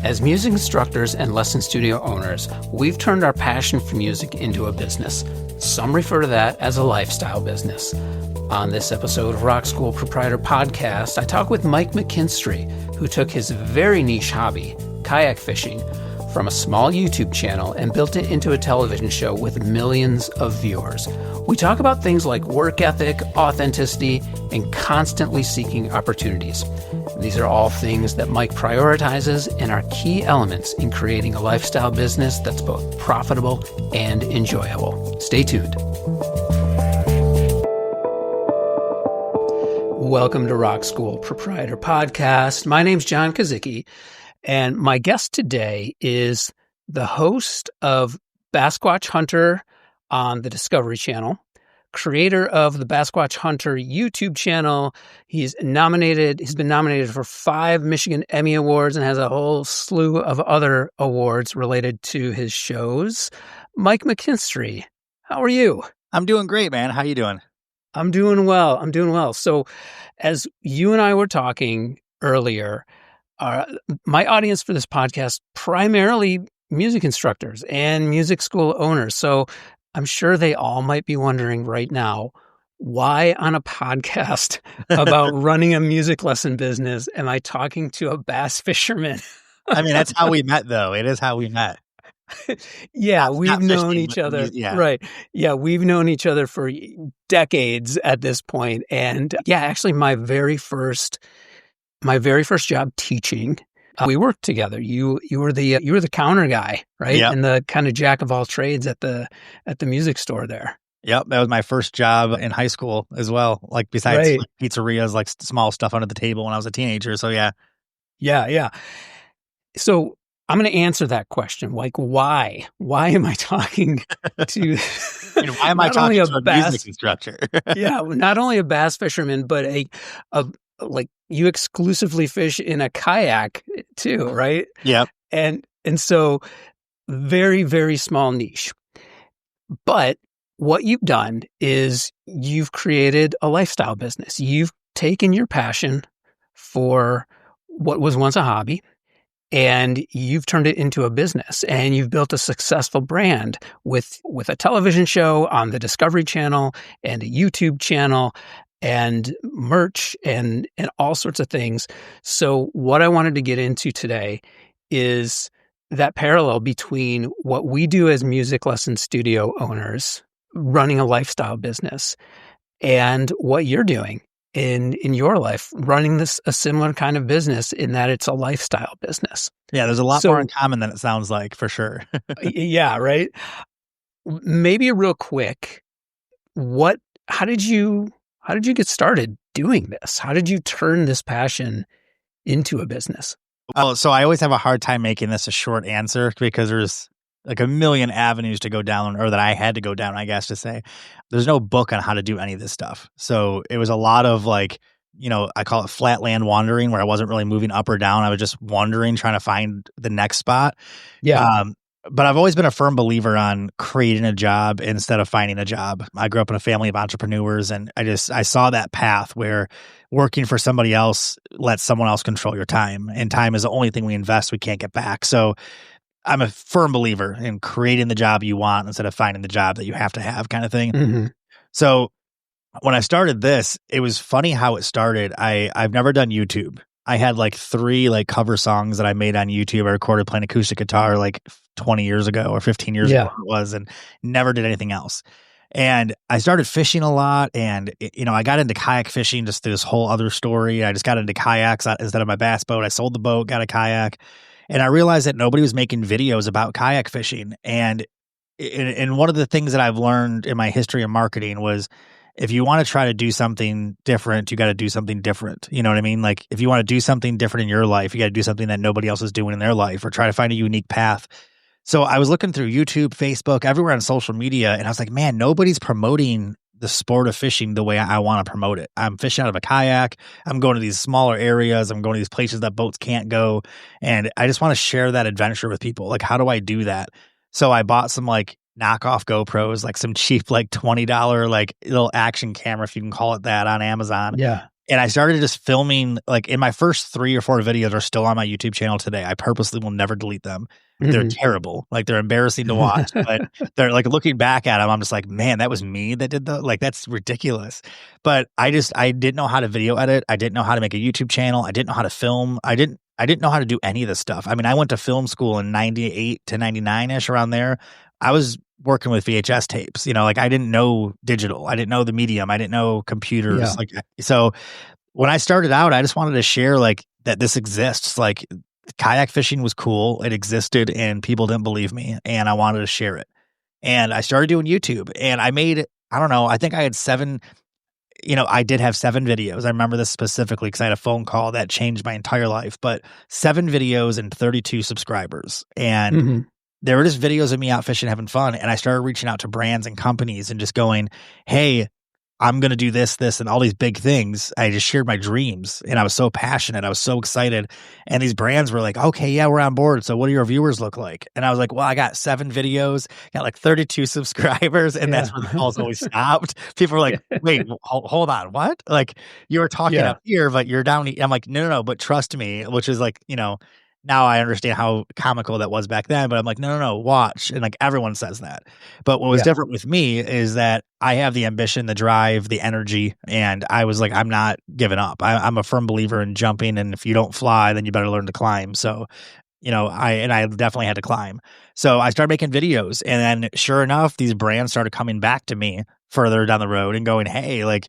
As music instructors and lesson studio owners, we've turned our passion for music into a business. Some refer to that as a lifestyle business. On this episode of Rock School Proprietor Podcast, I talk with Mike McKinstry, who took his very niche hobby, kayak fishing, from a small YouTube channel and built it into a television show with millions of viewers. We talk about things like work ethic, authenticity, and constantly seeking opportunities. These are all things that Mike prioritizes and are key elements in creating a lifestyle business that's both profitable and enjoyable. Stay tuned. Welcome to Rock School Proprietor Podcast. My name's John Kazicki, and my guest today is the host of Bassquatch Hunter on the Discovery Channel, creator of the Bassquatch Hunter YouTube channel. He's been nominated for 5 Michigan Emmy Awards and has a whole slew of other awards related to his shows. Mike McKinstry, how are you? I'm doing great, man. How you doing? I'm doing well. So as you and I were talking earlier, my audience for this podcast, primarily music instructors and music school owners. So I'm sure they all might be wondering right now, why on a podcast about running a music lesson business am I talking to a bass fisherman? I mean, that's how we met, though. It is how we met. Yeah, we've known each other. Yeah. Right. Yeah, we've known each other for decades at this point. And yeah, actually my very first job teaching, we worked together. You were the counter guy, right? Yep. And the kind of jack of all trades at the music store there. Yep, that was my first job in high school as well. Like besides Right. like pizzerias, like small stuff under the table when I was a teenager. So yeah. Yeah. So I'm going to answer that question. Like, why? Why am I talking to? Why am I talking to a music instructor? Yeah, not only a bass fisherman, but a like you exclusively fish in a kayak too, right? Yep. And so very, very small niche. But what you've done is you've created a lifestyle business. You've taken your passion for what was once a hobby and you've turned it into a business, and you've built a successful brand with a television show on the Discovery Channel and a YouTube channel and merch and all sorts of things. So what I wanted to get into today is that parallel between what we do as music lesson studio owners running a lifestyle business and what you're doing in your life, running a similar kind of business in that it's a lifestyle business. Yeah, there's a lot more in common than it sounds like, for sure. Yeah, right? Maybe real quick, how did you get started doing this? How did you turn this passion into a business? Oh, so I always have a hard time making this a short answer because there's like a million avenues to go down, or that I had to go down, I guess to say. There's no book on how to do any of this stuff. So it was a lot of like, I call it flatland wandering, where I wasn't really moving up or down. I was just wandering, trying to find the next spot. Yeah. But I've always been a firm believer on creating a job instead of finding a job. I grew up in a family of entrepreneurs, and I saw that path where working for somebody else lets someone else control your time, and time is the only thing we invest we can't get back. So I'm a firm believer in creating the job you want instead of finding the job that you have to have, kind of thing. Mm-hmm. So when I started this, it was funny how it started. I've never done YouTube. I had like 3 like cover songs that I made on YouTube. I recorded playing acoustic guitar like 20 years ago or 15 years ago it was, and never did anything else. And I started fishing a lot, and I got into kayak fishing, just through this whole other story. I just got into kayaks instead of my bass boat. I sold the boat, got a kayak. And I realized that nobody was making videos about kayak fishing. And one of the things that I've learned in my history of marketing was, if you want to try to do something different, you got to do something different. You know what I mean? Like, if you want to do something different in your life, you got to do something that nobody else is doing in their life, or try to find a unique path. So I was looking through YouTube, Facebook, everywhere on social media, and I was like, man, nobody's promoting the sport of fishing the way I want to promote it. I'm fishing out of a kayak. I'm going to these smaller areas. I'm going to these places that boats can't go. And I just want to share that adventure with people. Like, how do I do that? So I bought some like knockoff GoPros, like some cheap, like $20, like little action camera, if you can call it that, on Amazon. Yeah. And I started just filming, like in my first 3 or 4 videos are still on my YouTube channel today. I purposely will never delete them. They're Mhm. terrible. Like they're embarrassing to watch, but they're like looking back at them, I'm just like, man, that was me that did that. Like that's ridiculous. But I didn't know how to video edit. I didn't know how to make a YouTube channel. I didn't know how to film. I didn't know how to do any of this stuff. I mean, I went to film school in 98 to 99-ish around there. I was working with VHS tapes, like I didn't know digital. I didn't know the medium. I didn't know computers. Yeah. Like, so when I started out, I just wanted to share like that this exists. Like kayak fishing was cool. It existed and people didn't believe me and I wanted to share it. And I started doing YouTube and I made, I don't know, I think I had 7, I did have 7 videos. I remember this specifically because I had a phone call that changed my entire life, but 7 videos and 32 subscribers. And Mhm. there were just videos of me out fishing, having fun. And I started reaching out to brands and companies and just going, hey, I'm going to do this, and all these big things. I just shared my dreams and I was so passionate. I was so excited. And these brands were like, okay, yeah, we're on board. So what do your viewers look like? And I was like, well, I got 7 videos, got like 32 subscribers. And Yeah. that's where the calls always stopped. People were like, wait, hold on. What? Like you were talking Yeah. up here, but you're down. I'm like, no, but trust me, which is like, now I understand how comical that was back then, but I'm like, no, watch. And like everyone says that. But what was Yeah. different with me is that I have the ambition, the drive, the energy. And I was like, I'm not giving up. I'm a firm believer in jumping. And if you don't fly, then you better learn to climb. So, I definitely had to climb. So I started making videos. And then sure enough, these brands started coming back to me further down the road and going, hey, like,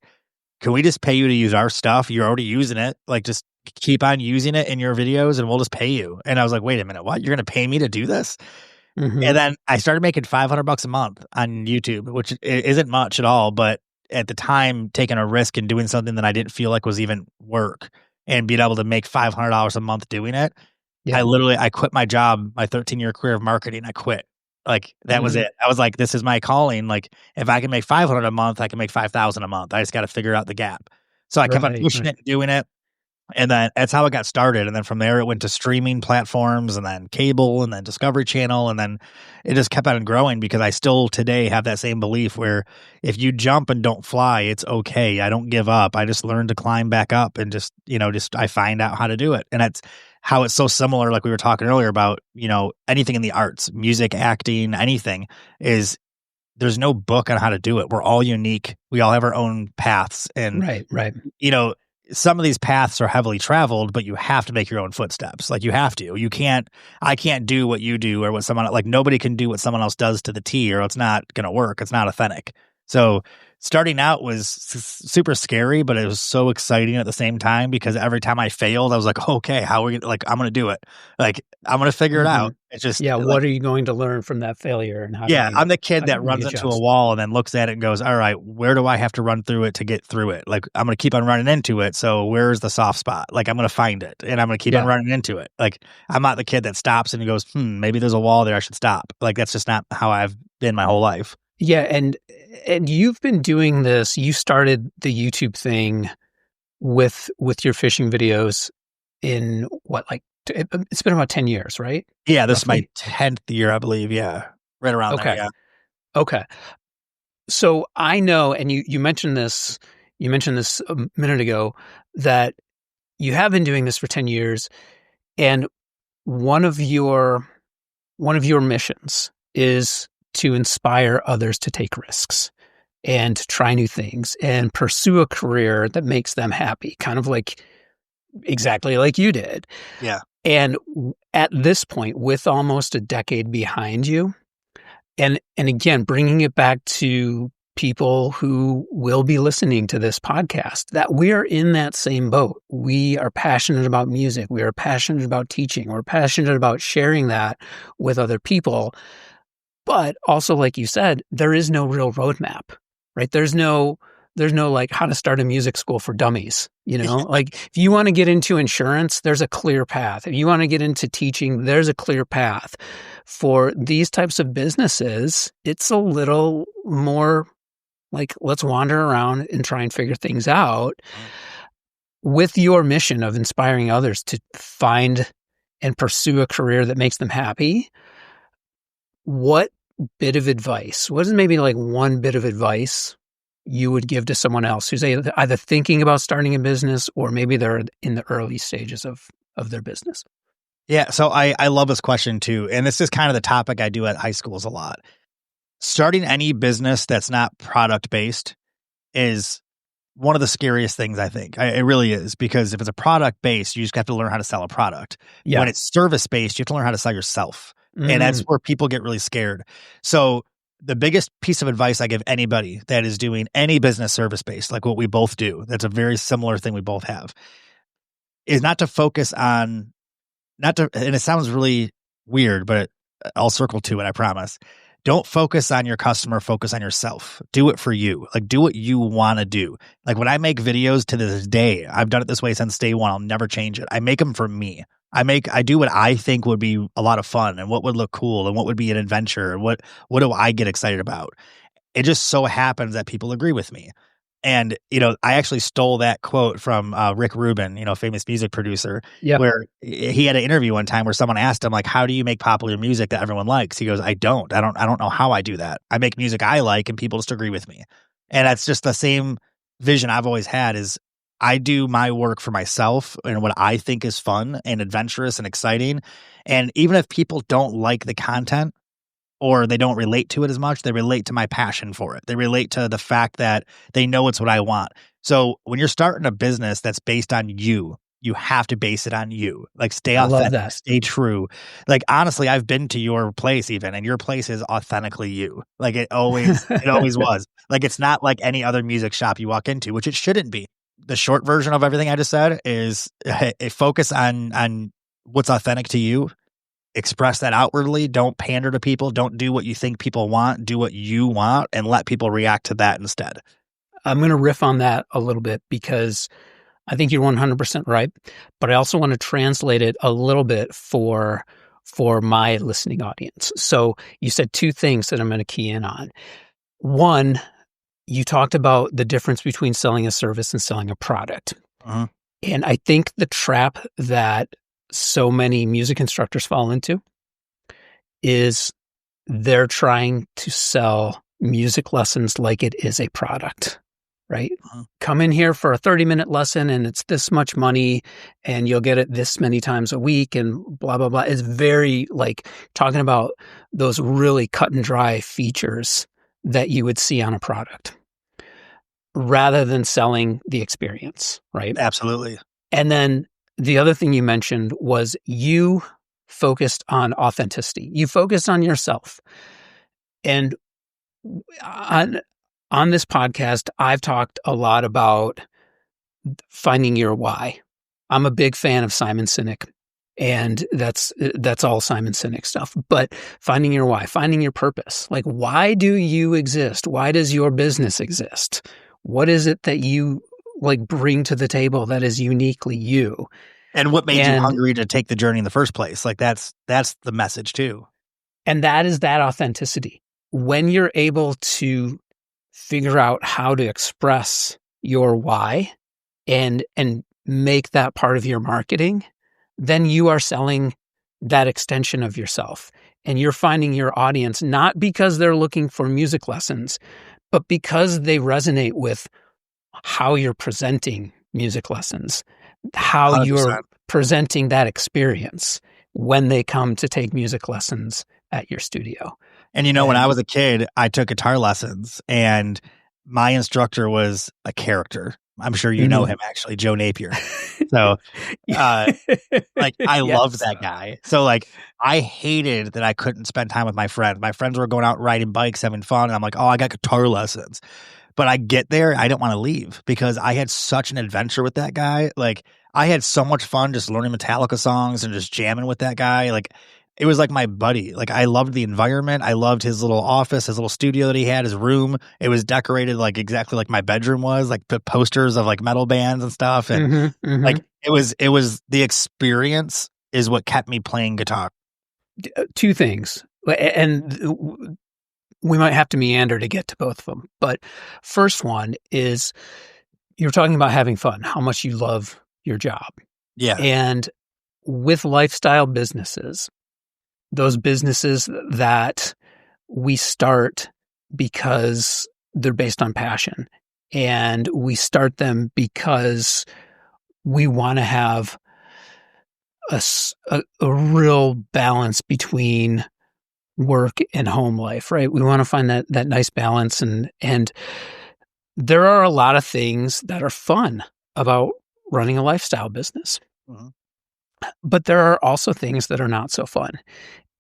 can we just pay you to use our stuff? You're already using it. Like, just keep on using it in your videos and we'll just pay you. And I was like, wait a minute, what? You're going to pay me to do this? Mhm. And then I started making $500 a month on YouTube, which isn't much at all. But at the time, taking a risk and doing something that I didn't feel like was even work and being able to make $500 a month doing it, Yeah. I quit my job, my 13-year career of marketing. I quit. Like that was Mhm. it. I was like, this is my calling. Like if I can make 500 a month, I can make 5,000 a month. I just got to figure out the gap. So I kept on Right. pushing Right. it and doing it. And then that's how it got started. And then from there, it went to streaming platforms and then cable and then Discovery Channel. And then it just kept on growing because I still today have that same belief where if you jump and don't fly, it's okay. I don't give up. I just learn to climb back up and just I find out how to do it. And that's how it's so similar, like we were talking earlier about, anything in the arts, music, acting, anything is there's no book on how to do it. We're all unique. We all have our own paths. And Right. Right. you know, some of these paths are heavily traveled, but you have to make your own footsteps. Like you have to. I can't do what you do or what someone, like nobody can do what someone else does to the T or it's not going to work. It's not authentic. So starting out was super scary, but it was so exciting at the same time because every time I failed, I was like, okay, how are we like, I'm going to do it. Like, I'm going to figure it out. Mhm. It's just Yeah. like, What are you going to learn from that failure and how do yeah, you I'm the kid how do that you runs into a adjust? wall and then looks at it and goes, all right, where do I have to run through it to get through it? Like, I'm going to keep on running into it. So where's the soft spot? Like, I'm going to find it and I'm going to keep on Yeah. running into it. Like, I'm not the kid that stops and goes, maybe there's a wall there. I should stop. Like, that's just not how I've been my whole life. Yeah. And you've been doing this. You started the YouTube thing with your fishing videos in what, like, it's been about 10 years, right? Yeah, this is my Roughly. 10th year, I believe. Yeah, right around there. Okay. Yeah. Okay. So I know, and you mentioned this, a minute ago, that you have been doing this for 10 years. And one of your missions is to inspire others to take risks and try new things and pursue a career that makes them happy, kind of like exactly like you did. Yeah. And at this point, with almost a decade behind you, and again, bringing it back to people who will be listening to this podcast, that we are in that same boat. We are passionate about music. We are passionate about teaching. We're passionate about sharing that with other people. But also, like you said, there is no real roadmap, right? There's no like how to start a music school for dummies, like if you want to get into insurance, there's a clear path. If you want to get into teaching, there's a clear path. For these types of businesses, it's a little more like, let's wander around and try and figure things out. With your mission of inspiring others to find and pursue a career that makes them happy, what is maybe like one bit of advice you would give to someone else who's either thinking about starting a business or maybe they're in the early stages of their business? Yeah. So I love this question too. And this is kind of the topic I do at high schools a lot. Starting any business that's not product based is one of the scariest things, I think. It really is, because if it's a product based, you just have to learn how to sell a product. Yeah. When it's service based, you have to learn how to sell yourself. And that's where people get really scared. So the biggest piece of advice I give anybody that is doing any business service based, like what we both do, that's a very similar thing we both have, is not to focus on, and it sounds really weird, but I'll circle to it, I promise. Don't focus on your customer, focus on yourself. Do it for you. Like, do what you want to do. Like, when I make videos to this day, I've done it this way since day one. I'll never change it. I make them for me. I do what I think would be a lot of fun and what would look cool and what would be an adventure and what do I get excited about. It just so happens that people agree with me. And, I actually stole that quote from Rick Rubin, famous music producer, where he had an interview one time where someone asked him, like, how do you make popular music that everyone likes? He goes, I don't know how I do that. I make music I like and people just agree with me. And that's just the same vision I've always had, is I do my work for myself and what I think is fun and adventurous and exciting. And even if people don't like the content, or they don't relate to it as much, they relate to my passion for it. They relate to the fact that they know it's what I want. So when you're starting a business that's based on you, you have to base it on you. Like, stay authentic, stay true. Like, honestly, I've been to your place even, and your place is authentically you. Like, it always was. Like, it's not like any other music shop you walk into, which it shouldn't be. The short version of everything I just said is focus on what's authentic to you. Express that outwardly. Don't pander to people. Don't do what you think people want. Do what you want and let people react to that instead. I'm going to riff on that a little bit because I think you're 100% right, but I also want to translate it a little bit for my listening audience. So you said two things that I'm going to key in on. One, you talked about the difference between selling a service and selling a product. Uh-huh. And I think the trap that so many music instructors fall into is they're trying to sell music lessons like it is a product, right? Uh-huh. Come in here for a 30-minute lesson and it's this much money and you'll get it this many times a week and blah, blah, blah. It's very like talking about those really cut and dry features that you would see on a product rather than selling the experience, right? Absolutely. And then the other thing you mentioned was you focused on authenticity. You focused on yourself. And on this podcast, I've talked a lot about finding your why. I'm a big fan of Simon Sinek, and that's all Simon Sinek stuff. But finding your why, finding your purpose. Like, why do you exist? Why does your business exist? What is it that you bring to the table that is uniquely you? And what made you hungry to take the journey in the first place? Like, that's the message too. And that is that authenticity. When you're able to figure out how to express your why and make that part of your marketing, then you are selling that extension of yourself. And you're finding your audience not because they're looking for music lessons, but because they resonate with how you're presenting music lessons, how 100%. You're presenting that experience when they come to take music lessons at your studio. And when I was a kid, I took guitar lessons and my instructor was a character. I'm sure you know him, actually, Joe Napier. So I loved that guy. So I hated that I couldn't spend time with my friends. My friends were going out riding bikes, having fun. And I'm like, oh, I got guitar lessons. But I get there, I don't want to leave because I had such an adventure with that guy. Like, I had so much fun just learning Metallica songs and just jamming with that guy. Like, it was like my buddy. Like, I loved the environment. I loved his little office, his little studio that he had, his room. It was decorated exactly like my bedroom was, like the posters of metal bands and stuff. And it was the experience is what kept me playing guitar. Two things. And we might have to meander to get to both of them. But first one is you're talking about having fun, how much you love your job. Yeah. And with lifestyle businesses, those businesses that we start because they're based on passion. And we start them because we want to have a real balance between work and home life, right? We want to find that nice balance. And there are a lot of things that are fun about running a lifestyle business. Mhm. But there are also things that are not so fun.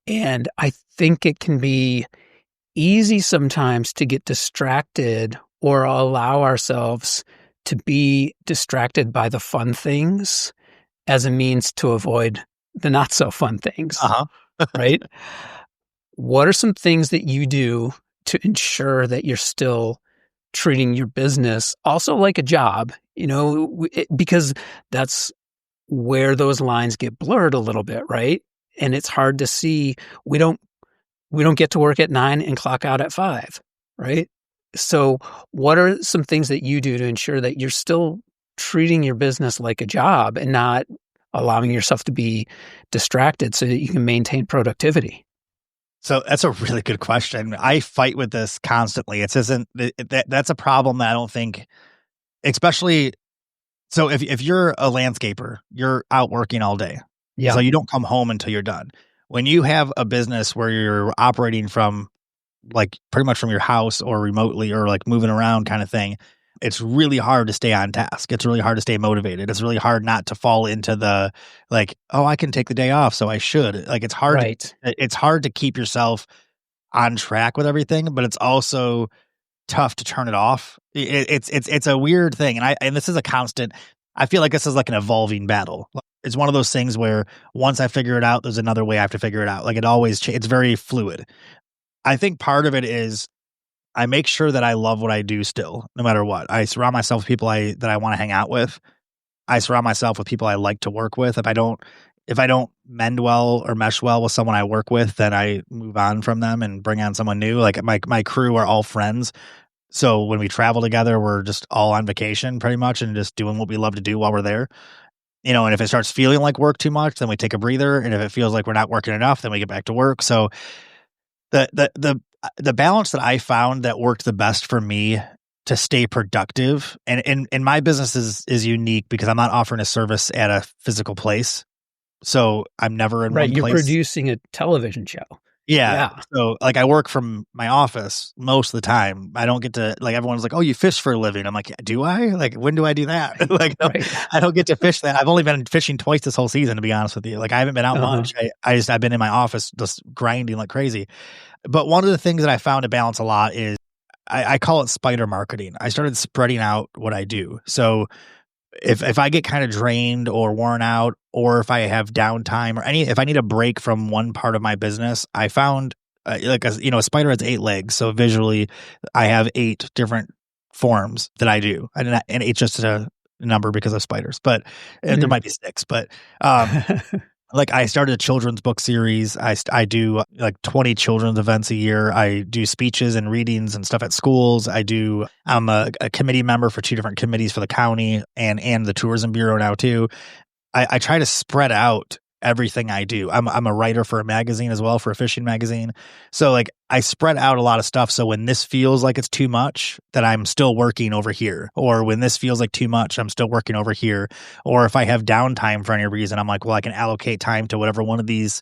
And I think it can be easy sometimes to get distracted or allow ourselves to be distracted by the fun things as a means to avoid the not so fun things, Uh-huh. right? What are some things that you do to ensure that you're still treating your business also like a job, because that's where those lines get blurred a little bit, right? And it's hard to see. We don't get to work at 9 and clock out at 5, right? So what are some things that you do to ensure that you're still treating your business like a job and not allowing yourself to be distracted so that you can maintain productivity? So that's a really good question. I fight with this constantly. That's a problem that I don't think, especially. So if you're a landscaper, you're out working all day. Yeah. So you don't come home until you're done. When you have a business where you're operating from like pretty much from your house or remotely or like moving around kind of thing, it's really hard to stay on task. It's really hard to stay motivated. It's really hard not to fall into the like, oh, I can take the day off, so I should. Like it's hard. Right. It's hard to keep yourself on track with everything, but it's also tough to turn it off. It's a weird thing, and this is a constant. I feel like this is like an evolving battle. It's one of those things where once I figure it out, there's another way I have to figure it out. Like it always, it's very fluid. I think part of it is I make sure that I love what I do still, no matter what. I surround myself with people that I want to hang out with. I surround myself with people I like to work with. If I don't mend well or mesh well with someone I work with, then I move on from them and bring on someone new. Like my crew are all friends. So when we travel together, we're just all on vacation pretty much and just doing what we love to do while we're there. And if it starts feeling like work too much, then we take a breather. And if it feels like we're not working enough, then we get back to work. So the balance that I found that worked the best for me to stay productive, and my business is unique because I'm not offering a service at a physical place. So I'm never in one You're place. producing a television show. Yeah. So like I work from my office most of the time. I don't get to like everyone's like, "Oh, you fish for a living." I'm like, "Do I? Like when do I do that?" Like I don't get to fish that. I've only been fishing twice this whole season, to be honest with you. Like I haven't been out much. I've been in my office just grinding like crazy. But one of the things that I found to balance a lot is I call it spider marketing. I started spreading out what I do. So if I get kind of drained or worn out, or if I have downtime or if I need a break from one part of my business, I found a spider has 8 legs. So visually I have 8 different forms that I do. And it's just a number because of spiders, but there might be 6, but, like I started a children's book series. I do like 20 children's events a year. I do speeches and readings and stuff at schools. I'm a committee member for 2 different committees for the county and the tourism bureau now too. I try to spread out everything I do. I'm a writer for a magazine as well, for a fishing magazine. So like I spread out a lot of stuff. So when this feels like it's too much, that I'm still working over here, or when this feels like too much, I'm still working over here. Or if I have downtime for any reason, I'm like, well, I can allocate time to whatever one of these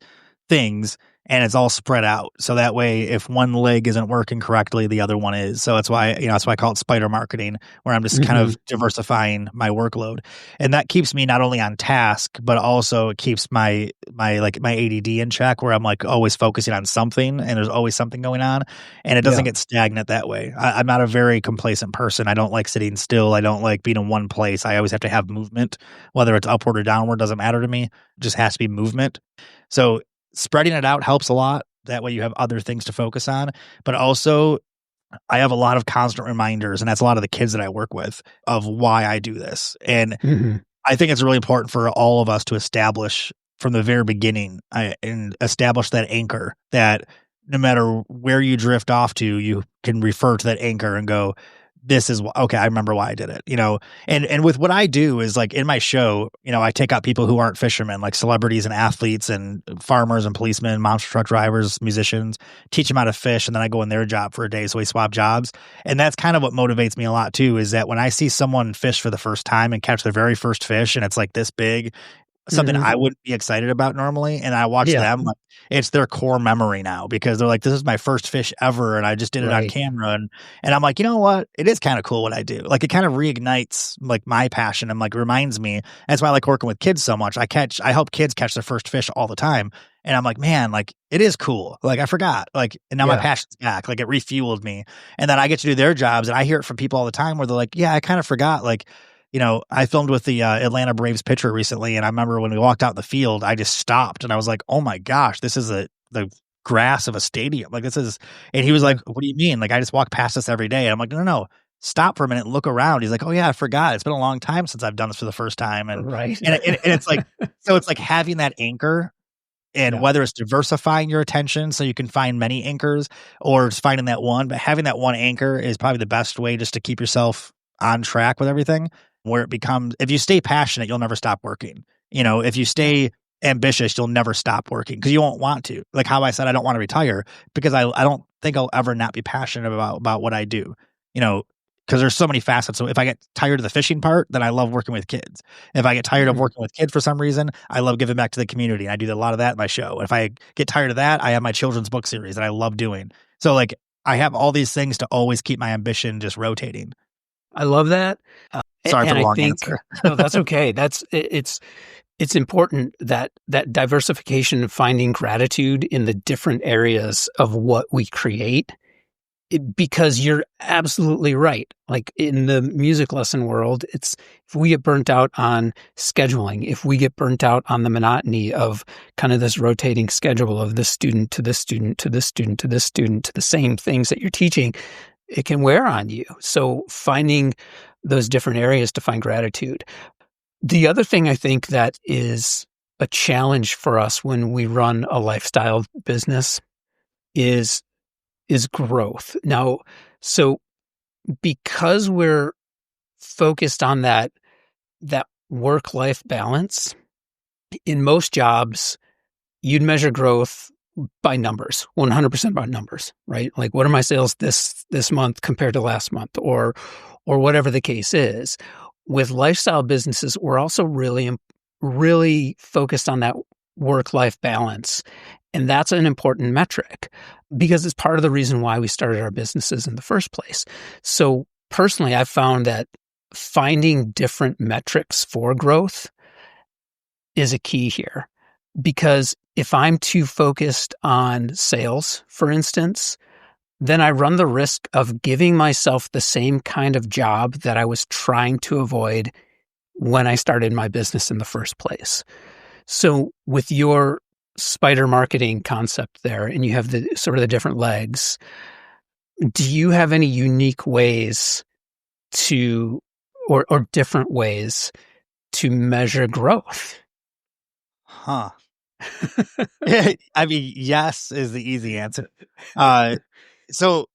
things, and it's all spread out. So that way, if one leg isn't working correctly, the other one is. So that's why I call it spider marketing, where I'm just kind of diversifying my workload. And that keeps me not only on task, but also it keeps my ADD in check, where I'm like always focusing on something and there's always something going on, and it doesn't get stagnant that way. I'm not a very complacent person. I don't like sitting still. I don't like being in one place. I always have to have movement, whether it's upward or downward, doesn't matter to me. It just has to be movement. So spreading it out helps a lot. That way you have other things to focus on. But also, I have a lot of constant reminders, and that's a lot of the kids that I work with, of why I do this. And I think it's really important for all of us to establish from the very beginning and establish that anchor, that no matter where you drift off to, you can refer to that anchor and go, this is okay. I remember why I did it, and with what I do is like in my show, I take out people who aren't fishermen, like celebrities and athletes and farmers and policemen, monster truck drivers, musicians, teach them how to fish. And then I go in their job for a day. So we swap jobs. And that's kind of what motivates me a lot too, is that when I see someone fish for the first time and catch their very first fish and it's like this big, something I wouldn't be excited about normally. And I watch them, like, it's their core memory now because they're like, this is my first fish ever. And I just did it on camera. And I'm like, you know what? It is kind of cool what I do. Like it kind of reignites like my passion and like reminds me. That's why I like working with kids so much. I help kids catch their first fish all the time. And I'm like, man, like it is cool. Like I forgot, like, and now my passion's back. Like it refueled me. And then I get to do their jobs and I hear it from people all the time where they're like, yeah, I kind of forgot. Like, I filmed with the Atlanta Braves pitcher recently, and I remember when we walked out in the field, I just stopped and I was like, "Oh my gosh, this is the grass of a stadium! Like this is." And he was like, "What do you mean? Like I just walk past this every day." And I'm like, "No, stop for a minute and look around." He's like, "Oh yeah, I forgot. It's been a long time since I've done this for the first time." And and it's like, so it's like having that anchor. And whether it's diversifying your attention so you can find many anchors or just finding that one, but having that one anchor is probably the best way just to keep yourself on track with everything. Where it becomes, if you stay passionate, you'll never stop working. If you stay ambitious, you'll never stop working because you won't want to. Like how I said, I don't want to retire because I don't think I'll ever not be passionate about what I do, because there's so many facets. So if I get tired of the fishing part, then I love working with kids. If I get tired of working with kids for some reason, I love giving back to the community. And I do a lot of that in my show. If I get tired of that, I have my children's book series that I love doing. So like I have all these things to always keep my ambition just rotating. I love that. Sorry for the long answer. No, that's okay. It's important that diversification of finding gratitude in the different areas of what we create, because you're absolutely right. Like in the music lesson world, it's if we get burnt out on scheduling, if we get burnt out on the monotony of kind of this rotating schedule of this student to this student to this student to this student to the same things that you're teaching, it can wear on you. So finding those different areas to find gratitude. The other thing I think that is a challenge for us when we run a lifestyle business is growth. Now, so because we're focused on that work-life balance, in most jobs, you'd measure growth by numbers, 100% by numbers, right? Like what are my sales this month compared to last month or whatever the case is. With lifestyle businesses, we're also really focused on that work-life balance. And that's an important metric because it's part of the reason why we started our businesses in the first place. So personally, I've found that finding different metrics for growth is a key here. Because if I'm too focused on sales, for instance, then I run the risk of giving myself the same kind of job that I was trying to avoid when I started my business in the first place. So with your spider marketing concept there, and you have the sort of the different legs, do you have any unique ways to, or different ways to measure growth? Huh. I mean, yes is the easy answer. So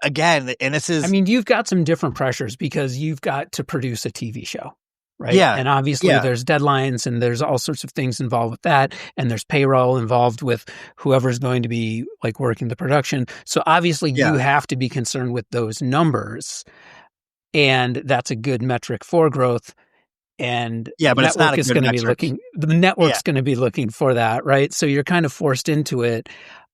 again, and this is, I mean, you've got some different pressures because you've got to produce a TV show, right? Yeah. And obviously there's deadlines and there's all sorts of things involved with that. And there's payroll involved with whoever's going to be like working the production. So obviously you have to be concerned with those numbers, and that's a good metric for growth. And but it's not a good metric. The network's going to be looking for that, right? So you're kind of forced into it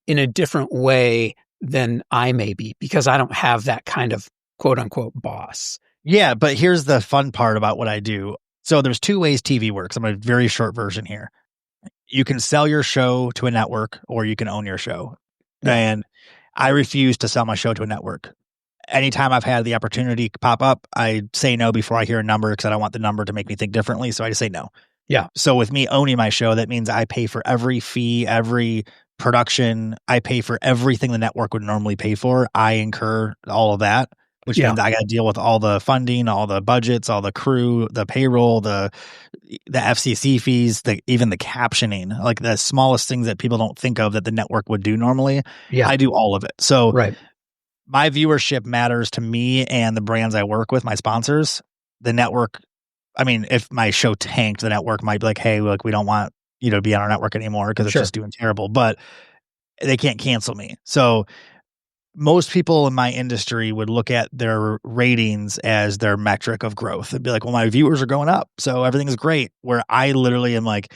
in a different way than I may be because I don't have that kind of quote unquote boss. Yeah, but here's the fun part about what I do. So there's two ways TV works. I'm a very short version here. You can sell your show to a network or you can own your show. Yeah. And I refuse to sell my show to a network. Anytime I've had the opportunity pop up, I say no before I hear a number because I don't want the number to make me think differently. So I just say no. Yeah. So with me owning my show, that means I pay for every fee, every production. I pay for everything the network would normally pay for. I incur all of that, which means I got to deal with all the funding, all the budgets, all the crew, the payroll, the FCC fees, even the captioning, like the smallest things that people don't think of that the network would do normally. Yeah. I do all of it. So my viewership matters to me and the brands I work with, my sponsors. The network, I mean, if my show tanked, the network might be like, hey, look, we don't want you to be on our network anymore because it's Sure. just doing terrible. But they can't cancel me. So most people in my industry would look at their ratings as their metric of growth. They'd be like, well, my viewers are going up, so everything's great. Where I literally am like,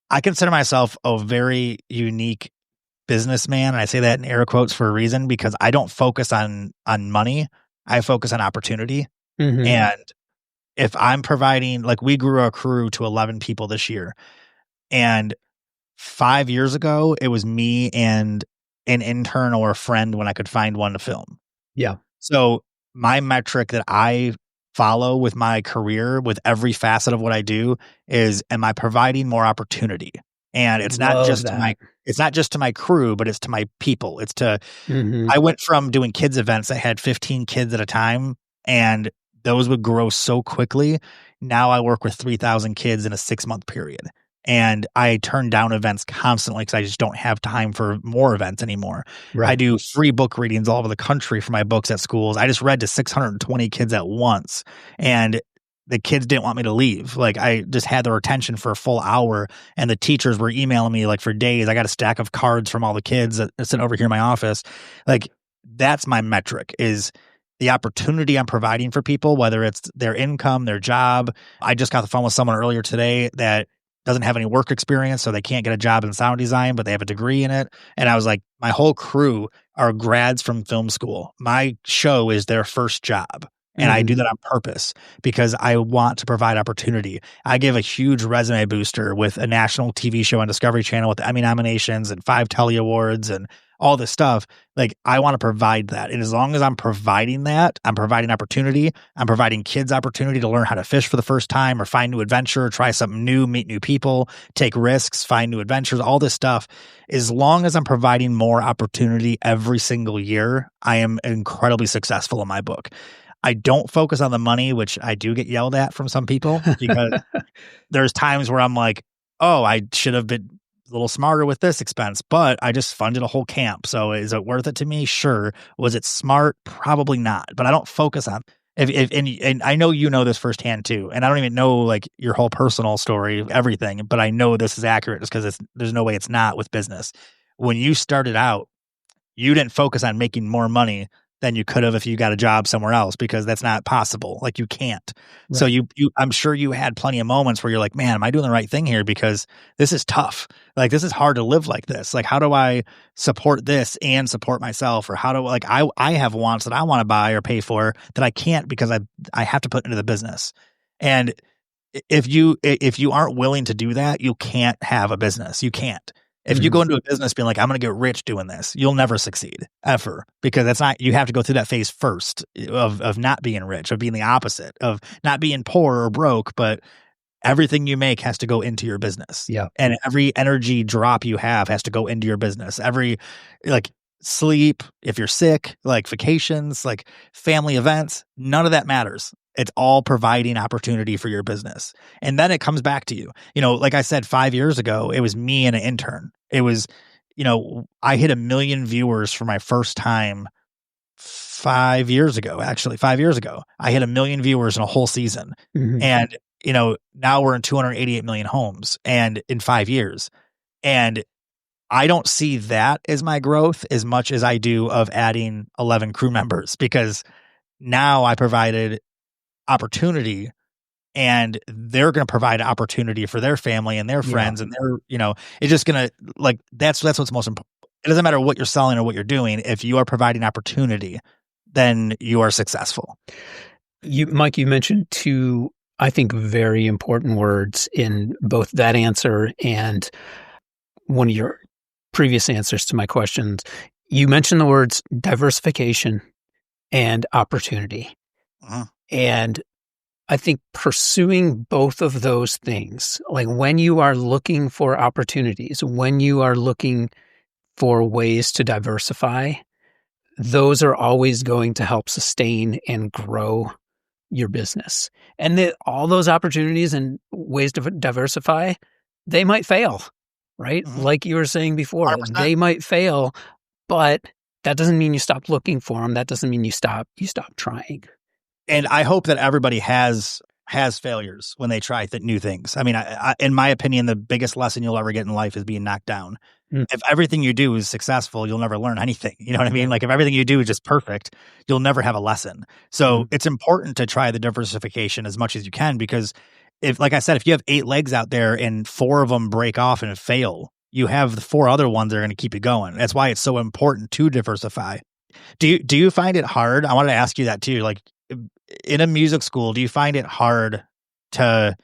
I consider myself a very unique businessman. And I say that in air quotes for a reason, because I don't focus on money. I focus on opportunity. Mm-hmm. And if I'm providing, like, we grew our crew to 11 people this year. And 5 years ago, it was me and an intern or a friend when I could find one to film. Yeah. So my metric that I follow with my career, with every facet of what I do, is, am I providing more opportunity? And it's not just to my crew, but it's to my people. It's to, I went from doing kids events that had 15 kids at a time, and those would grow so quickly. Now I work with 3,000 kids in a 6-month period. And I turn down events constantly because I just don't have time for more events anymore. Right. I do free book readings all over the country for my books at schools. I just read to 620 kids at once, and the kids didn't want me to leave. Like, I just had their attention for a full hour, and the teachers were emailing me like for days. I got a stack of cards from all the kids that sit over here in my office. Like, that's my metric, is the opportunity I'm providing for people, whether it's their income, their job. I just got the phone with someone earlier today that doesn't have any work experience, so they can't get a job in sound design, but they have a degree in it. And I was like, my whole crew are grads from film school. My show is their first job. And I do that on purpose because I want to provide opportunity. I give a huge resume booster with a national TV show on Discovery Channel with Emmy nominations and 5 Telly Awards and all this stuff. Like, I want to provide that. And as long as I'm providing that, I'm providing opportunity. I'm providing kids opportunity to learn how to fish for the first time or find new adventure, try something new, meet new people, take risks, find new adventures, all this stuff. As long as I'm providing more opportunity every single year, I am incredibly successful in my book. I don't focus on the money, which I do get yelled at from some people, because there's times where I'm like, oh, I should have been a little smarter with this expense, but I just funded a whole camp. So is it worth it to me? Sure. Was it smart? Probably not. But I don't focus on and I know you know this firsthand too. And I don't even know like your whole personal story, everything, but I know this is accurate just because there's no way it's not with business. When you started out, you didn't focus on making more money than you could have if you got a job somewhere else, because that's not possible. Like, you can't. Right. So I'm sure you had plenty of moments where you're like, man, am I doing the right thing here? Because this is tough. Like, this is hard to live like this. Like, how do I support this and support myself? Or how do I have wants that I want to buy or pay for that I can't because I have to put into the business. And if you aren't willing to do that, you can't have a business. You can't. If you go into a business being like, I'm going to get rich doing this, you'll never succeed ever, because that's not, you have to go through that phase first of not being rich, of being the opposite, of not being poor or broke, but everything you make has to go into your business. Yeah. And every energy drop you have has to go into your business. Every, like, sleep, if you're sick, like vacations, like family events, none of that matters. It's all providing opportunity for your business. And then it comes back to you. You know, like I said, 5 years ago, it was me and an intern. It was, you know, I hit 1 million viewers for my first time 5 years ago. Actually, 5 years ago, I hit 1 million viewers in a whole season. And, you know, now we're in 288 million homes and in 5 years. And I don't see that as my growth as much as I do of adding 11 crew members, because now I provided opportunity, and they're going to provide opportunity for their family and their friends, and they're, you know, it's just going to, like, that's what's most important. It doesn't matter what you're selling or what you're doing. If you are providing opportunity, then you are successful. Mike, you mentioned 2, I think, very important words in both that answer and one of your previous answers to my questions. You mentioned the words diversification and opportunity. And I think pursuing both of those things, like when you are looking for opportunities, when you are looking for ways to diversify, those are always going to help sustain and grow your business. And all those opportunities and ways to diversify, they might fail, right? Like you were saying before, 100%. they might fail, but that doesn't mean you stop looking for them. That doesn't mean you stop trying. And I hope that everybody has failures when they try new things. I mean, I, in my opinion, the biggest lesson you'll ever get in life is being knocked down. If everything you do is successful, you'll never learn anything. You know what I mean? Like if everything you do is just perfect, you'll never have a lesson. So it's important to try the diversification as much as you can, because if, like I said, if you have 8 legs out there and 4 of them break off and fail, you have the 4 other ones that are going to keep you going. That's why it's so important to diversify. Do you find it hard? I wanted to ask you that too. Like in a music school, do you find it hard to,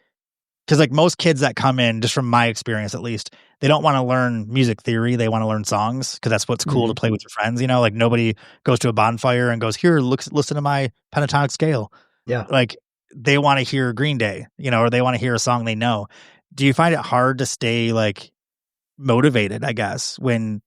because like most kids that come in, just from my experience at least, they don't want to learn music theory. They want to learn songs because that's what's cool to play with your friends. You know, like nobody goes to a bonfire and goes, here, listen to my pentatonic scale. Yeah. Like they want to hear Green Day, you know, or they want to hear a song they know. Do you find it hard to stay like motivated, I guess, when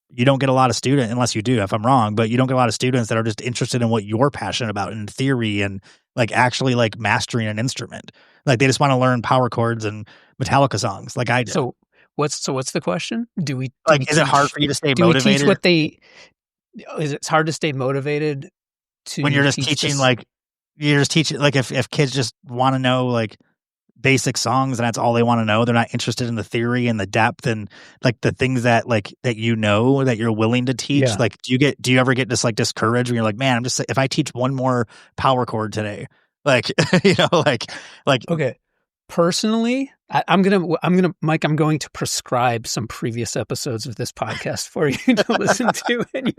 you don't get a lot of students, unless you do, if I'm wrong, but you don't get a lot of students that are just interested in what you're passionate about in theory and like actually like mastering an instrument. Like they just want to learn power chords and Metallica songs like I do. So what's the question? Is it hard for you to stay motivated? Is it hard to stay motivated when you're just teaching like if kids just want to know like basic songs and that's all they want to know, they're not interested in the theory and the depth and like the things that like that you know that you're willing to teach. Yeah. Like do you ever get just like discouraged when you're like, man, if I teach one more power chord today, like you know, like okay. Personally, I'm Mike, I'm going to prescribe some previous episodes of this podcast for you to listen to, and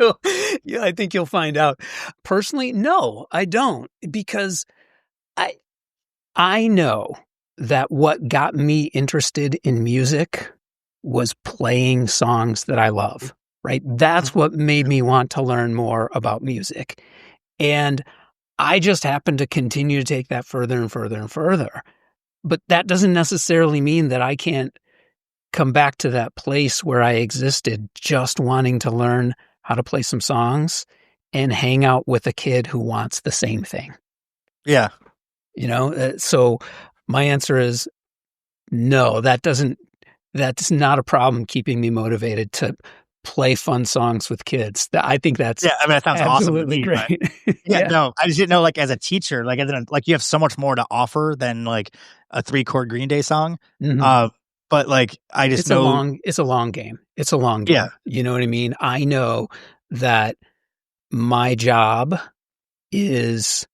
I think you'll find out. Personally, no, I don't, because I know that what got me interested in music was playing songs that I love, right? That's what made me want to learn more about music. And I just happened to continue to take that further and further and further. But that doesn't necessarily mean that I can't come back to that place where I existed just wanting to learn how to play some songs and hang out with a kid who wants the same thing. Yeah. You know, so my answer is no, that's not a problem keeping me motivated to play fun songs with kids. I think that's that sounds absolutely awesome. Great. No, I just didn't know like as a teacher, like like you have so much more to offer than like a 3-chord Green Day song. But like I just know it's a long game. It's a long game. Yeah. You know what I mean? I know that my job is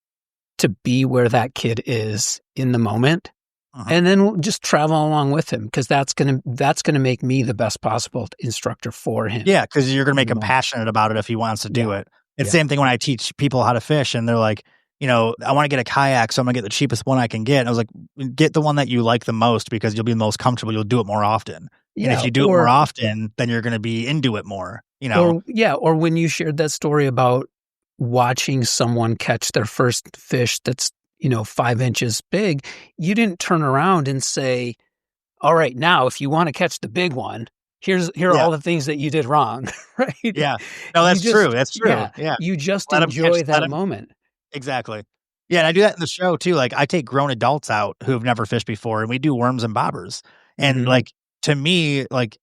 to be where that kid is in the moment, and then we'll just travel along with him, because that's gonna make me the best possible instructor for him. Yeah, because you're gonna make him passionate about it if he wants to do it. It's the same thing when I teach people how to fish, and they're like, you know, I want to get a kayak, so I'm gonna get the cheapest one I can get. And I was like, get the one that you like the most, because you'll be the most comfortable. You'll do it more often. And if you do it more often, then you're gonna be into it more. You know, or when you shared that story about watching someone catch their first fish that's, 5 inches big, you didn't turn around and say, all right, now if you want to catch the big one, here are all the things that you did wrong. Right? Yeah. No, that's true. That's true. Yeah. You just enjoy that moment. Exactly. Yeah. And I do that in the show too. Like I take grown adults out who have never fished before, and we do worms and bobbers. And like, to me, like,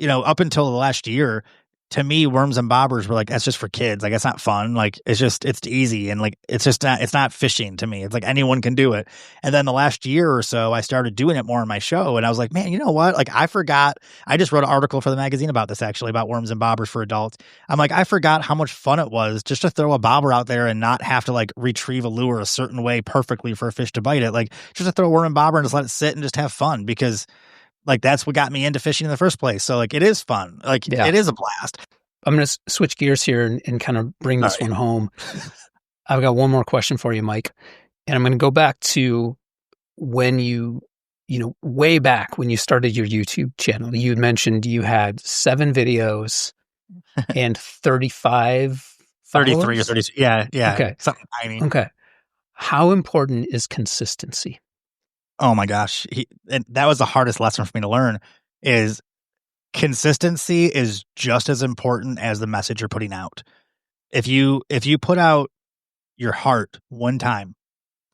up until the last year, to me, worms and bobbers were like, that's just for kids. Like, it's not fun. Like, it's easy. And like, it's not fishing to me. It's like anyone can do it. And then the last year or so, I started doing it more in my show. And I was like, man, you know what? Like, I forgot. I just wrote an article for the magazine about this, actually, about worms and bobbers for adults. I'm like, I forgot how much fun it was just to throw a bobber out there and not have to like retrieve a lure a certain way perfectly for a fish to bite it. Like, just to throw a worm and bobber and just let it sit and just have fun, because like, that's what got me into fishing in the first place. So like, it is fun. Like, it is a blast. I'm going to switch gears here and kind of bring this one home. I've got one more question for you, Mike. And I'm going to go back to when way back when you started your YouTube channel. You mentioned you had 7 videos and 35 33 followers? or 32. Yeah. Okay. Something tiny. Okay. How important is consistency? Oh my gosh. And that was the hardest lesson for me to learn, is consistency is just as important as the message you're putting out. If you put out your heart one time,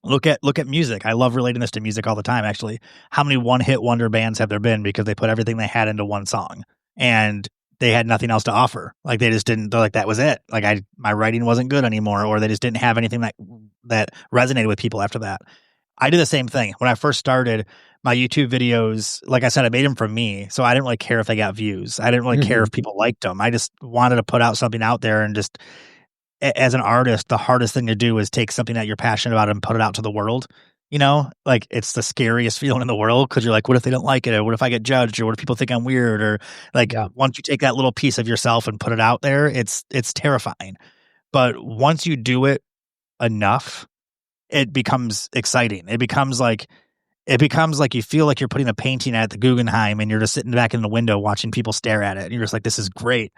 look at music. I love relating this to music all the time, actually. How many one-hit wonder bands have there been because they put everything they had into one song? And they had nothing else to offer. Like they just didn't, they're like, that was it. Like my writing wasn't good anymore, or they just didn't have anything that resonated with people after that. I did the same thing. When I first started my YouTube videos, like I said, I made them for me. So I didn't really care if they got views. I didn't really care if people liked them. I just wanted to put out something out there, and just as an artist, the hardest thing to do is take something that you're passionate about and put it out to the world. You know, like it's the scariest feeling in the world, because you're like, what if they don't like it? Or what if I get judged? Or what if people think I'm weird? Or like, once you take that little piece of yourself and put it out there, it's terrifying. But once you do it enough, it becomes exciting. It becomes like you feel like you're putting a painting at the Guggenheim, and you're just sitting back in the window watching people stare at it. And you're just like, this is great.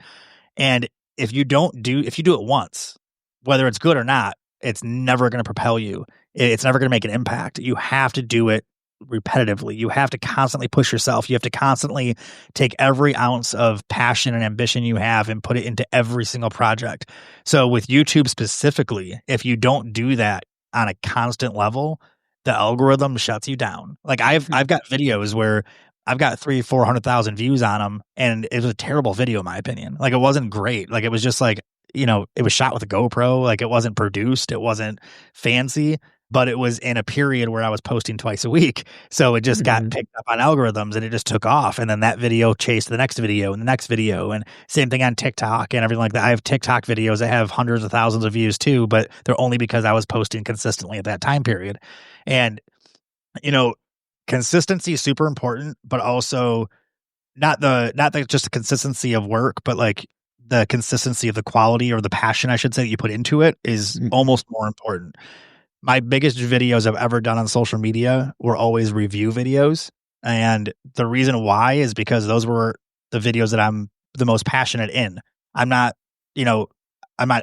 And if you do it once, whether it's good or not, it's never going to propel you. It's never going to make an impact. You have to do it repetitively. You have to constantly push yourself. You have to constantly take every ounce of passion and ambition you have and put it into every single project. So with YouTube specifically, if you don't do that on a constant level, the algorithm shuts you down. Like I've got videos where I've got 300,000-400,000 views on them, and it was a terrible video in my opinion. Like it wasn't great. Like it was just like, you know, it was shot with a GoPro. Like it wasn't produced. It wasn't fancy, but it was in a period where I was posting twice a week. So it just got picked up on algorithms, and it just took off. And then that video chased the next video and the next video, and same thing on TikTok and everything like that. I have TikTok videos that have hundreds of thousands of views too, but they're only because I was posting consistently at that time period. And, you know, consistency is super important, but also not just the consistency of work, but like the consistency of the quality, or the passion, I should say, that you put into it is almost more important. My biggest videos I've ever done on social media were always review videos. And the reason why is because those were the videos that I'm the most passionate in. I'm not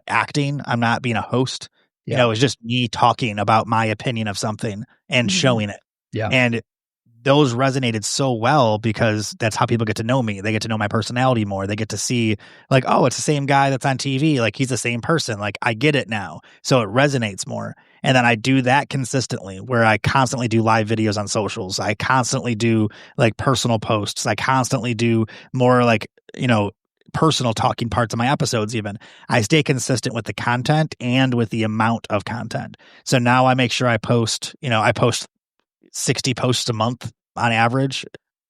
acting. I'm not being a host. You know, it's just me talking about my opinion of something and showing it. Yeah. And those resonated so well, because that's how people get to know me. They get to know my personality more. They get to see like, oh, it's the same guy that's on TV. Like he's the same person. Like I get it now. So it resonates more. And then I do that consistently, where I constantly do live videos on socials. I constantly do like personal posts. I constantly do more like, you know, personal talking parts of my episodes. Even I stay consistent with the content and with the amount of content. So now I make sure I post 60 posts a month on average.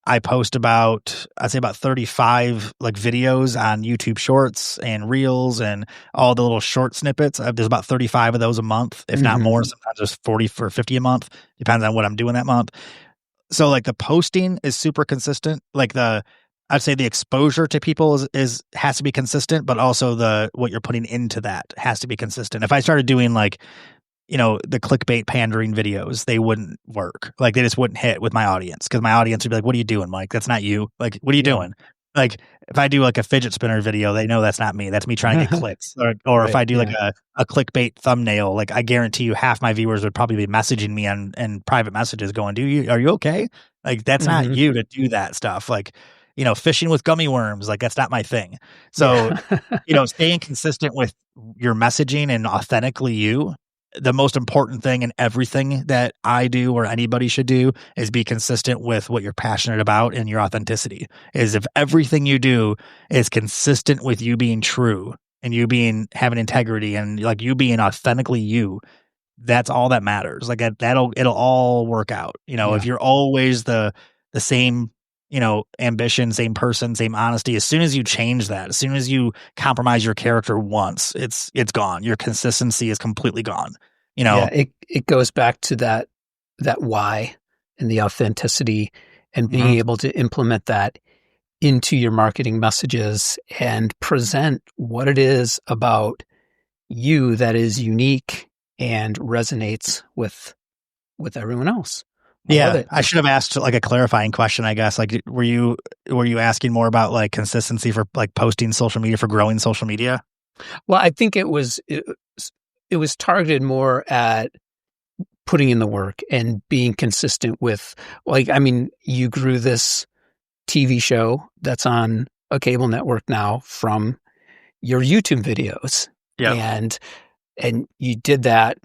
I post I'd say about 35 like videos on YouTube Shorts and Reels and all the little short snippets. There's about 35 of those a month, if not more. Sometimes there's 40 or 50 a month, depends on what I'm doing that month. So like the posting is super consistent. Like I'd say the exposure to people has to be consistent, but also what you're putting into that has to be consistent. If I started doing like, you know, the clickbait pandering videos, they wouldn't work. Like they just wouldn't hit with my audience, because my audience would be like, what are you doing, Mike? That's not you. Like, what are you doing? Like if I do like a fidget spinner video, they know that's not me. That's me trying to get clicks. Or if I do like a clickbait thumbnail, like I guarantee you half my viewers would probably be messaging me on private messages going, are you okay? Like that's not you to do that stuff. Like, you know, fishing with gummy worms, like that's not my thing. So, you know, staying consistent with your messaging and authentically you. The most important thing in everything that I do or anybody should do is be consistent with what you're passionate about, and your authenticity is if everything you do is consistent with you being true and you having integrity and like you being authentically you, that's all that matters. Like it'll all work out. You know, if you're always the same, you know, ambition, same person, same honesty, as soon as you change that, as soon as you compromise your character once, it's gone. Your consistency is completely gone. You know, it goes back to that why and the authenticity, and being able to implement that into your marketing messages and present what it is about you that is unique and resonates with everyone else. I should have asked like a clarifying question, I guess. Like, were you asking more about like consistency for like posting social media, for growing social media? Well, I think it was targeted more at putting in the work and being consistent with, like, I mean, you grew this TV show that's on a cable network now from your YouTube videos. Yeah. And you did that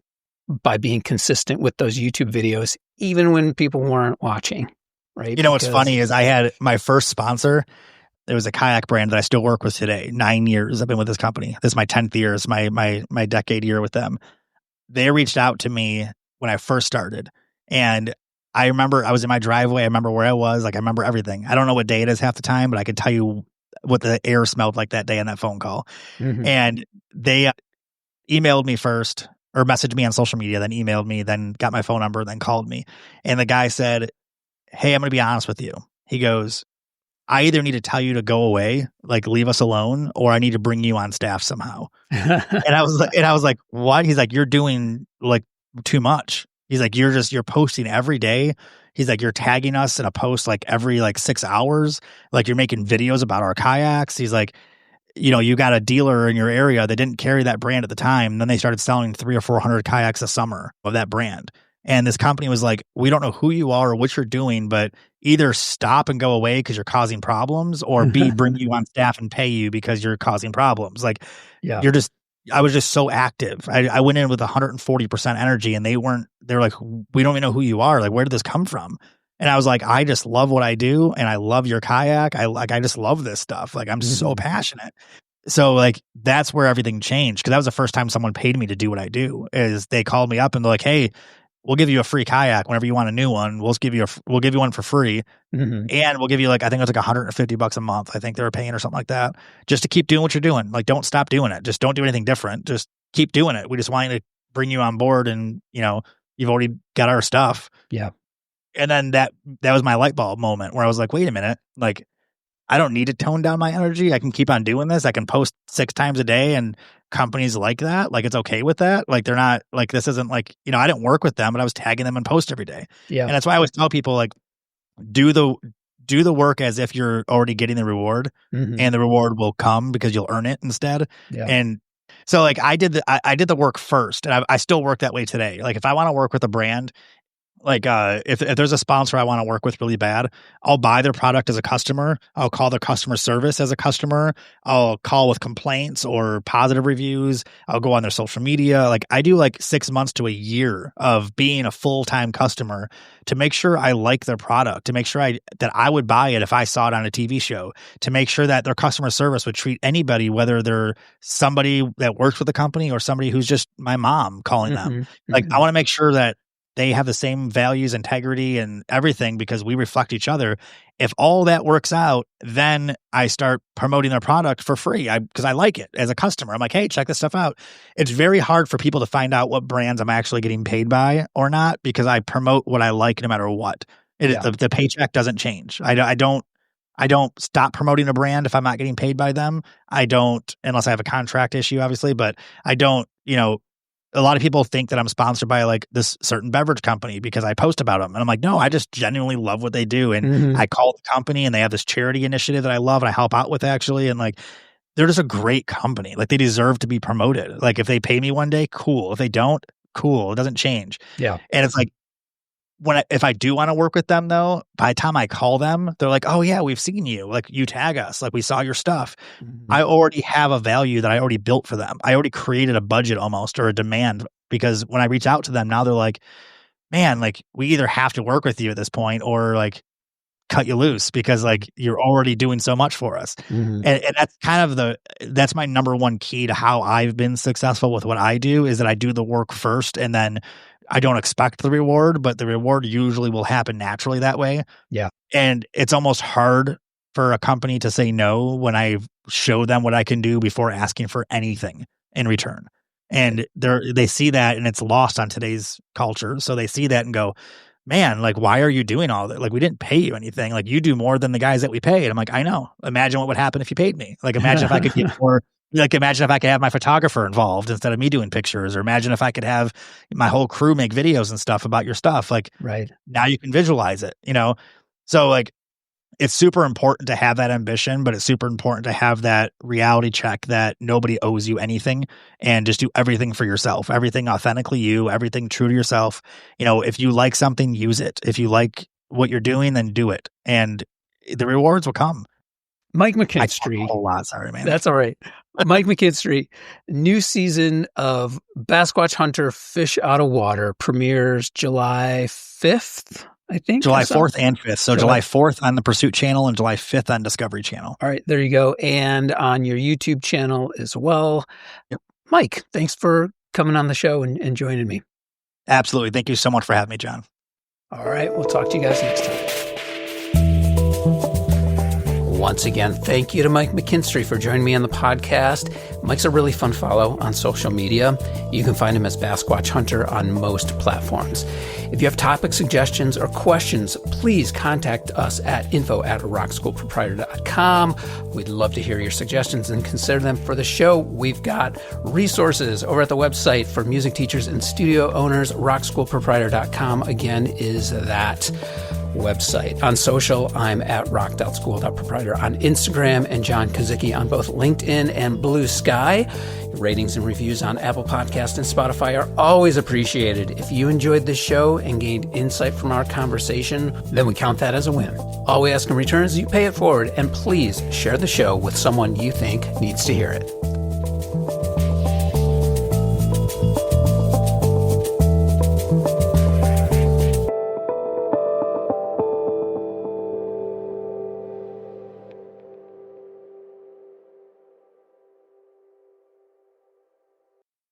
by being consistent with those YouTube videos, even when people weren't watching, right? You know, what's funny is I had my first sponsor. It was a kayak brand that I still work with today. 9 years I've been with this company. This is my 10th year. It's my decade year with them. They reached out to me when I first started. And I remember I was in my driveway. I remember where I was. Like, I remember everything. I don't know what day it is half the time, but I could tell you what the air smelled like that day on that phone call. Mhm. And they emailed me first, or messaged me on social media, then emailed me, then got my phone number, then called me. And the guy said, "Hey, I'm going to be honest with you." He goes, "I either need to tell you to go away, like leave us alone, or I need to bring you on staff somehow." And I was like, "What?" He's like, "You're doing like too much." He's like, you're posting every day." He's like, "You're tagging us in a post like every like 6 hours. Like, you're making videos about our kayaks." He's like, "You got a dealer in your area that didn't carry that brand at the time. And then they started selling 300 or 400 kayaks a summer of that brand. And this company was like, we don't know who you are or what you're doing, but either stop and go away because you're causing problems, or B, bring you on staff and pay you because you're causing problems." Like, Yeah. I was just so active. I went in with 140% energy, and they're like, "We don't even know who you are. Like, where did this come from?" And I was like, "I just love what I do. And I love your kayak. I just love this stuff. Like, I'm so passionate." So like, that's where everything changed. Cause that was the first time someone paid me to do what I do. Is they called me up and they're like, "Hey, we'll give you a free kayak whenever you want a new one. We'll give you one for free. Mhm. And we'll give you like, I think it was like $150 a month. I think they were paying or something like that, just to keep doing what you're doing. Like, don't stop doing it. Just don't do anything different. Just keep doing it. We just want you to bring you on board, and you've already got our stuff." Yeah. And then that was my light bulb moment where I was like, wait a minute, like, I don't need to tone down my energy. I can keep on doing this. I can post 6 times a day, and companies like that. Like, it's okay with that. Like, they're not like, this isn't like, I didn't work with them, but I was tagging them and post every day. Yeah. And that's why I always tell people, like, do the work as if you're already getting the reward, Mhm. and the reward will come because you'll earn it instead. Yeah. And so like, I did the work first, and I still work that way today. Like, if I want to work with a brand, like, if there's a sponsor I want to work with really bad, I'll buy their product as a customer. I'll call their customer service as a customer. I'll call with complaints or positive reviews. I'll go on their social media. Like, I do like 6 months to a year of being a full-time customer to make sure I like their product, to make sure that I would buy it if I saw it on a TV show, to make sure that their customer service would treat anybody, whether they're somebody that works with the company or somebody who's just my mom calling them. Like, I want to make sure that they have the same values, integrity, and everything, because we reflect each other. If all that works out, then I start promoting their product for free because I like it as a customer. I'm like, "Hey, check this stuff out." It's very hard for people to find out what brands I'm actually getting paid by or not, because I promote what I like no matter what. The paycheck doesn't change. I don't stop promoting a brand if I'm not getting paid by them. I don't, unless I have a contract issue, obviously, but I don't, a lot of people think that I'm sponsored by like this certain beverage company because I post about them. And I'm like, no, I just genuinely love what they do. And I call the company, and they have this charity initiative that I love and I help out with, actually. And like, they're just a great company. Like, they deserve to be promoted. Like, if they pay me one day, cool. If they don't, cool. It doesn't change. Yeah. And it's like, if I do want to work with them, though, by the time I call them, they're like, "Oh yeah, we've seen you. Like, you tag us. Like, we saw your stuff." I already have a value that I already built for them. I already created a budget almost, or a demand, because when I reach out to them now, they're like, "Man, like, we either have to work with you at this point, or like cut you loose, because like, you're already doing so much for us." And that's kind of that's my number one key to how I've been successful with what I do, is that I do the work first, and then I don't expect the reward, but the reward usually will happen naturally that way. Yeah. And it's almost hard for a company to say no when I show them what I can do before asking for anything in return. And they see that, and it's lost on today's culture. So they see that and go, "Man, like, why are you doing all that? Like, we didn't pay you anything. Like, you do more than the guys that we pay." And I'm like, "I know. Imagine what would happen if you paid me. Like, imagine if I could get more. Like, imagine if I could have my photographer involved instead of me doing pictures, or imagine if I could have my whole crew make videos and stuff about your stuff." Like, Right. now you can visualize it, So like, it's super important to have that ambition, but it's super important to have that reality check that nobody owes you anything, and just do everything for yourself, everything authentically you, everything true to yourself. If you like something, use it. If you like what you're doing, then do it. And the rewards will come. Mike I talk a McKinstry. whole lot. Sorry, man. That's all right. Mike McKinstry, new season of Bassquatch Hunter Fish Out of Water premieres July 5th. I think July 4th and 5th. So July- July 4th on the Pursuit channel and July 5th on Discovery channel. All right, there you go. And on your YouTube channel as well. Yep. Mike, thanks for coming on the show and joining me. Absolutely. Thank you so much for having me, John. All right, we'll talk to you guys next time. Once again, thank you to Mike McKinstry for joining me on the podcast. Mike's a really fun follow on social media. You can find him as Bassquatch Hunter on most platforms. If you have topic suggestions or questions, please contact us at info@rockschoolproprietor.com. We'd love to hear your suggestions and consider them for the show. We've got resources over at the website for music teachers and studio owners. rockschoolproprietor.com, again, is that website. On social, I'm at rock.school.proprietor on Instagram and John Kozicki on both LinkedIn and Blue Sky. Ratings and reviews on Apple Podcasts and Spotify are always appreciated. If you enjoyed this show and gained insight from our conversation, then we count that as a win. All we ask in return is you pay it forward, and please share the show with someone you think needs to hear it.